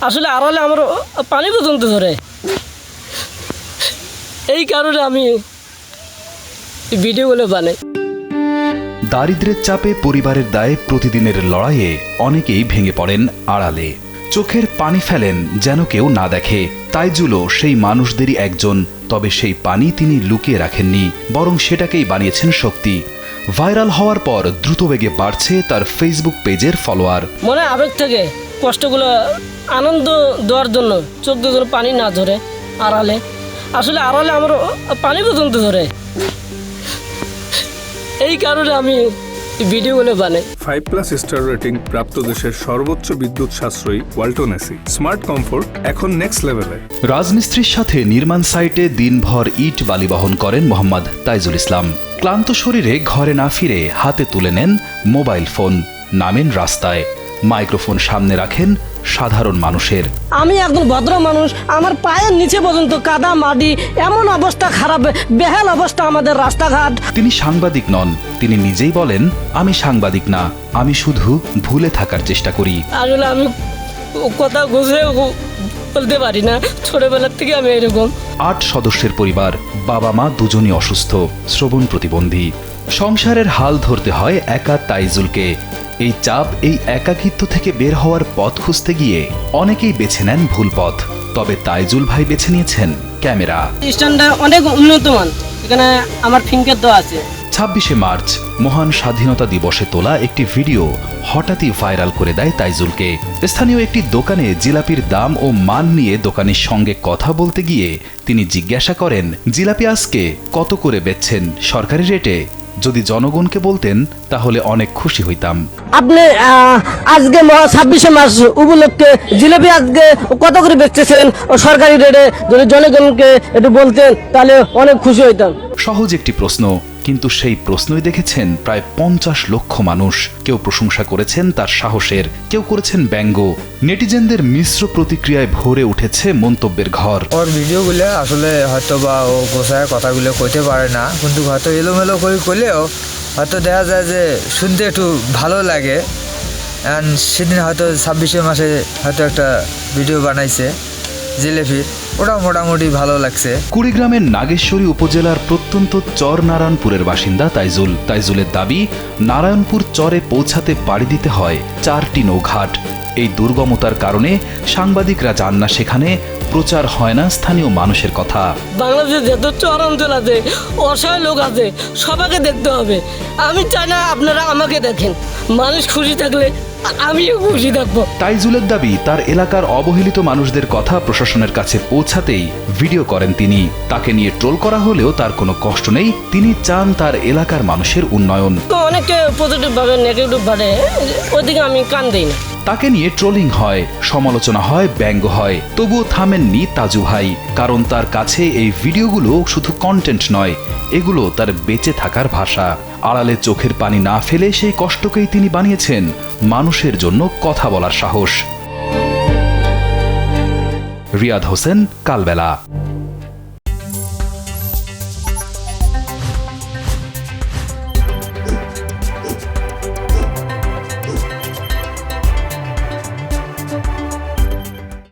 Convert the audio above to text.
আসলে আড়ালে আমার পানি পর্যন্ত ধরে, এই কারণে আমি ভিডিওগুলো বানাই। দারিদ্র্যের চাপে পরিবারের দায়ে প্রতিদিনের লড়াইয়ে অনেকেই ভেঙে পড়েন আড়ালে, চোখের পানি ফেলেন যেন কেউ না দেখে। তাইজুলও সেই মানুষদেরই একজন, তবে সেই পানি তিনি লুকিয়ে রাখেননি, বরং সেটাকেই বানিয়েছেন শক্তি। ভাইরাল হওয়ার পর দ্রুতবেগে বাড়ছে তার ফেসবুক পেজের ফলোয়ার। মনে আবেগ থেকে কষ্টগুলো আনন্দ দেওয়ার জন্য চোখ দিয়ে যেন পানি না ধরে আড়ালে, আসলে আড়ালে আমার পানি পর্যন্ত ধরে, এই কারণে আমি ভিডিওগুলো বানাই। 5+ স্টার রেটিং প্রাপ্ত দেশের সর্বোচ্চ বিদ্যুৎ সাশ্রয়ী ওয়ালটন এসি স্মার্ট কমফোর্ট এখন নেক্সট লেভেলে। রাজমিস্ত্রির সাথে নির্মাণ সাইটে দিনভর ইট বালি বহন করেন মোহাম্মদ তাইজুল ইসলাম। ক্লান্ত শরীরে ঘরে না ফিরে হাতে তুলে নেন মোবাইল ফোন, নামেন রাস্তায়, মাইক্রোফোন সামনে রাখেন সাধারণ মানুষের। আমি একজন ভদ্র মানুষ, আমার পায়ের নিচে পর্যন্ত কাদা মাটি, এমন অবস্থা খারাপ, বেহাল অবস্থা আমাদের রাস্তাঘাট। তিনি সাংবাদিক নন, তিনি নিজেই বলেন, আমি সাংবাদিক না, আমি শুধু ভুলে থাকার চেষ্টা করি। আসলে আমি কথা বুঝে বলতে পারি না, ছোটবেলার থেকে আমি এরকম। 8 সদস্যের পরিবার, বাবা মা দুজনই অসুস্থ, শ্রবণ প্রতিবন্ধী। সংসারের হাল ধরতে হয় একা তাইজুলকে। এই চাপ, এই একাকিত্ব থেকে বের হওয়ার পথ খুঁজতে গিয়ে অনেকেই বেছে নেন ভুল পথ, তবে তাইজুল ভাই বেছে নিয়েছেন ক্যামেরা। স্ট্যান্ডটা অনেক উন্নতমান, এখানে আমার ফিঙ্গার দেওয়া আছে। 26শে মার্চ মহান স্বাধীনতা দিবসে তোলা একটি ভিডিও হঠাৎই ভাইরাল করে দেয় তাইজুলকে। স্থানীয় একটি দোকানে জিলাপির দাম ও মান নিয়ে দোকানির সঙ্গে কথা বলতে গিয়ে তিনি জিজ্ঞাসা করেন, জিলাপি আজকে কত করে বেচছেন সরকারি রেটে? যদি জনগণকে বলতেন তাহলে অনেক খুশি হইতাম। আপনি আজকে 26শে মার্চ উপলক্ষে জিলাপি আজকে কত করে বেচতেছেন সরকারি রেটে? যদি জনগণকে একটু বলতেন তাহলে অনেক খুশি হইতাম। সহজ একটি প্রশ্ন, কিন্তু সেই প্রশ্নই দেখেছেন প্রায় 50 লক্ষ মানুষ। কেউ প্রশংসা করেছেন তার সাহসের, কেউ করেছেন ব্যঙ্গ। নেটিজেনদের মিশ্র প্রতিক্রিয়ায় ভরে উঠেছে মন্তব্যের ঘর। ওর ভিডিওগুলো আসলে হয়তো বা ও গোছায় কথাগুলো কইতে পারে না, কিন্তু হয়তো এলোমেলো করে করলেও হয়তো দেখা যায় যে শুনতে একটু ভালো লাগে। অ্যান্ড সেদিন হয়তো 26শে মাসে হয়তো একটা ভিডিও বানাইছে জিলেপির, ওটা মোটামুটি ভালো লাগছে। কুড়িগ্রামের নাগেশ্বরী উপজেলার প্রত্যন্ত চর নারায়ণপুরের বাসিন্দা তাইজুলের দাবি, নারায়ণপুর চরে পৌঁছাতে পাড়ি দিতে হয় 4টি নৌঘাট। এই দুর্গমতার কারণে সাংবাদিকরা যান না সেখানে, প্রচার হয় না স্থানীয় মানুষের কথা। বাংলাদেশে যত চর অঞ্চল আছে, অসহায় লোক আছে, সবাইকে দেখতে হবে। আমি চাই না আপনারা আমাকে দেখেন, মানুষ খুশি থাকলে আমিও খুশি থাকবো। তাইজুলের দাবি, তার এলাকার অবহেলিত মানুষদের কথা প্রশাসনের কাছে পৌঁছাতেই ভিডিও করেন তিনি। তাকে নিয়ে ট্রোল করা হলেও তার কোনো কষ্ট নেই, তিনি চান তার এলাকার মানুষের উন্নয়ন। তো অনেকে পজিটিভ ভাবে, নেগেটিভ ভাবে, ওইদিকে আমি কান দিই না। তাকে নিয়ে ট্রোলিং হয়, সমালোচনা হয়, ব্যঙ্গ হয়, তবুও থামেননি তাজু ভাই। কারণ তার কাছে এই ভিডিওগুলো শুধু কন্টেন্ট নয়, এগুলো তার বেঁচে থাকার ভাষা। আড়ালে চোখের পানি না ফেলে সেই কষ্টকেই তিনি বানিয়েছেন মানুষের জন্য কথা বলার সাহস। রিয়াদ হোসেন, কালবেলা।